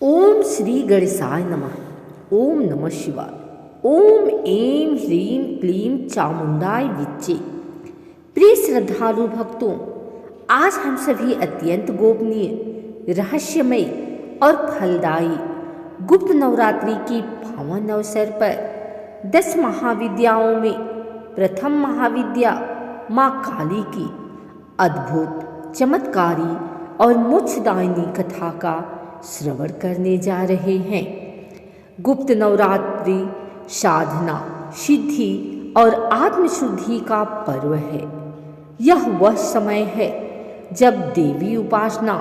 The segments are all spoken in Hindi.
ओम श्री गणेशाय नमः। ओम नमः शिवाय। ओम ऐं ह्रीं क्लीं चामुंडाय विच्चे। प्रिय श्रद्धालु भक्तों, आज हम सभी अत्यंत गोपनीय, रहस्यमय और फलदायी गुप्त नवरात्रि की पावन अवसर पर 10 महाविद्याओं में प्रथम महाविद्या माँ काली की अद्भुत, चमत्कारी और मोक्षदायिनी कथा का श्रवण करने जा रहे हैं। गुप्त नवरात्रि साधना, सिद्धि और आत्मशुद्धि का पर्व है। यह वह समय है जब देवी उपासना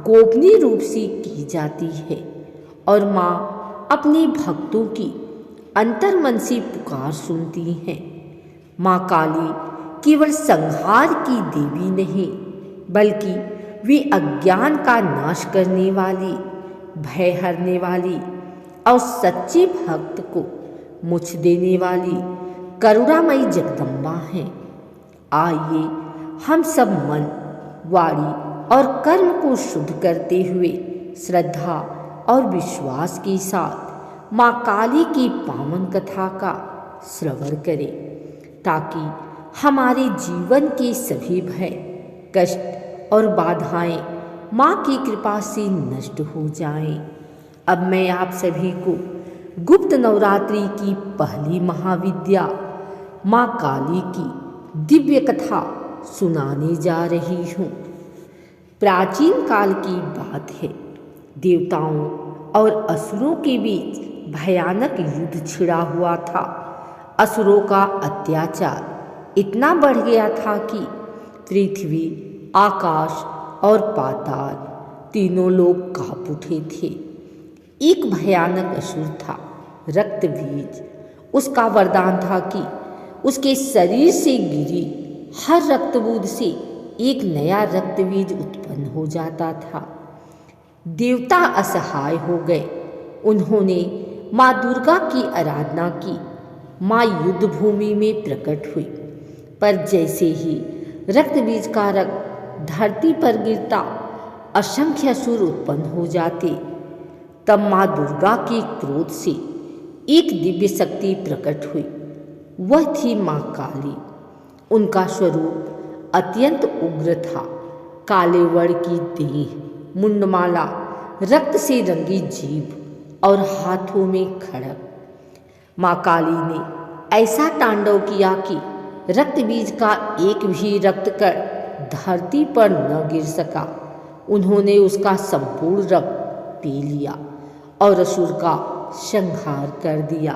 गोपनीय रूप से की जाती है और माँ अपने भक्तों की अंतर्मन से पुकार सुनती हैं। माँ काली केवल संहार की देवी नहीं, बल्कि वे अज्ञान का नाश करने वाली, भय हरने वाली और सच्चे भक्त को मोक्ष देने वाली करुणामयी जगदम्बा हैं। आइए हम सब मन, वाणी और कर्म को शुद्ध करते हुए श्रद्धा और विश्वास के साथ माँ काली की पावन कथा का श्रवण करें, ताकि हमारे जीवन के सभी भय, कष्ट और बाधाएं माँ की कृपा से नष्ट हो जाएं। अब मैं आप सभी को गुप्त नवरात्रि की पहली महाविद्या माँ काली की दिव्य कथा सुनाने जा रही हूँ। प्राचीन काल की बात है। देवताओं और असुरों के बीच भयानक युद्ध छिड़ा हुआ था। असुरों का अत्याचार इतना बढ़ गया था कि पृथ्वी, आकाश और पाताल तीनों लोग कांप उठे थे। एक भयानक असुर था, रक्तबीज। उसका वरदान था कि उसके शरीर से गिरी हर रक्तबूंद से एक नया रक्तबीज उत्पन्न हो जाता था। देवता असहाय हो गए। उन्होंने माँ दुर्गा की आराधना की। माँ युद्ध भूमि में प्रकट हुई, पर जैसे ही रक्तबीज का रक्त धरती पर गिरता असंख्य असुर उत्पन्न हो जाते। तब माँ दुर्गा के क्रोध से एक दिव्य शक्ति प्रकट हुई। वह थी माँ काली। उनका स्वरूप अत्यंत उग्र था। काले वर्ण की देह, मुंडमाला, रक्त से रंगी जीभ और हाथों में खड़ग। माँ काली ने ऐसा तांडव किया कि रक्तबीज का एक भी रक्तकण धरती पर न गिर सका। उन्होंने उसका संपूर्ण रक्त पी लिया और असुर का संहार कर दिया।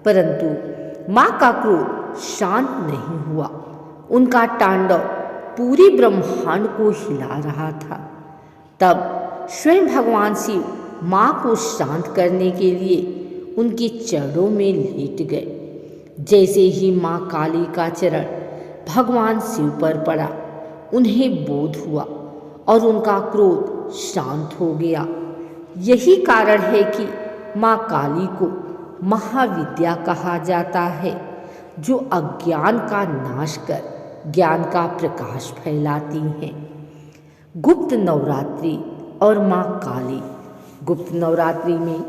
परंतु माँ का क्रोध शांत नहीं हुआ। उनका तांडव पूरे ब्रह्मांड को हिला रहा था। तब स्वयं भगवान शिव माँ को शांत करने के लिए उनके चरणों में लेट गए। जैसे ही माँ काली का चरण भगवान शिव पर पड़ा, उन्हें बोध हुआ और उनका क्रोध शांत हो गया। यही कारण है कि माँ काली को महाविद्या कहा जाता है, जो अज्ञान का नाश कर ज्ञान का प्रकाश फैलाती हैं। गुप्त नवरात्रि और माँ काली। गुप्त नवरात्रि में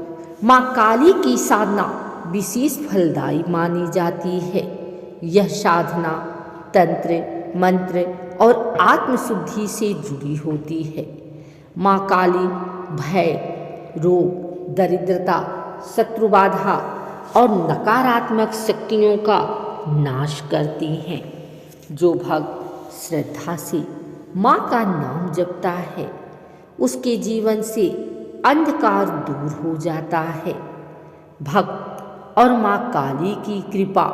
माँ काली की साधना विशेष फलदायी मानी जाती है। यह साधना तंत्र, मंत्र और आत्मशुद्धि से जुड़ी होती है। माँ काली भय, रोग, दरिद्रता, शत्रुबाधा और नकारात्मक शक्तियों का नाश करती हैं। जो भक्त श्रद्धा से माँ का नाम जपता है, उसके जीवन से अंधकार दूर हो जाता है। भक्त और माँ काली की कृपा।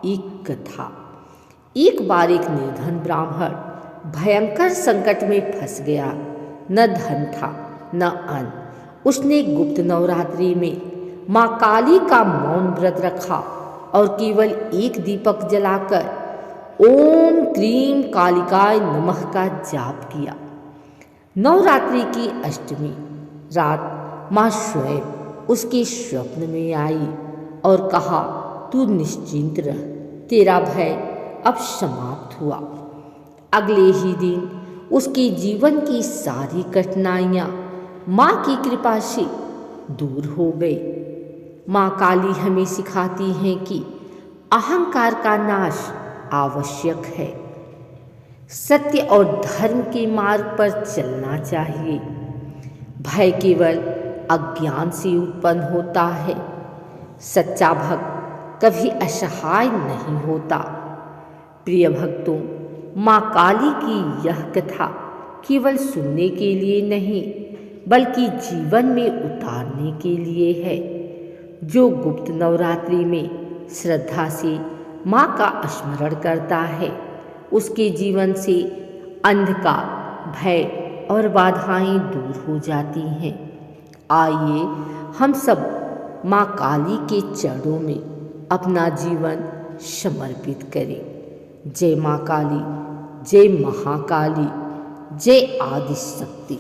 एक कथा। एक बार एक निर्धन ब्राह्मण भयंकर संकट में फंस गया। न धन था, न अन्न। उसने गुप्त नवरात्रि में माँ काली का मौन व्रत रखा और केवल एक दीपक जलाकर ओम क्लीं कालिकाय नमः का जाप किया। नवरात्रि की अष्टमी रात माँ स्वयं उसके स्वप्न में आई और कहा, तू निश्चिंत रह, तेरा भय अब समाप्त हुआ। अगले ही दिन उसके जीवन की सारी कठिनाइयाँ माँ की कृपा से दूर हो गए। माँ काली हमें सिखाती हैं कि अहंकार का नाश आवश्यक है। सत्य और धर्म के मार्ग पर चलना चाहिए। भय केवल अज्ञान से उत्पन्न होता है। सच्चा भक्त कभी असहाय नहीं होता। प्रिय भक्तों, माँ काली की यह कथा केवल सुनने के लिए नहीं बल्कि जीवन में उतारने के लिए है। जो गुप्त नवरात्रि में श्रद्धा से माँ का स्मरण करता है, उसके जीवन से अंधकार, भय और बाधाएं दूर हो जाती हैं। आइए हम सब माँ काली के चरणों में अपना जीवन समर्पित करें। जय माँ काली, जय महाकाली, जय आदिशक्ति।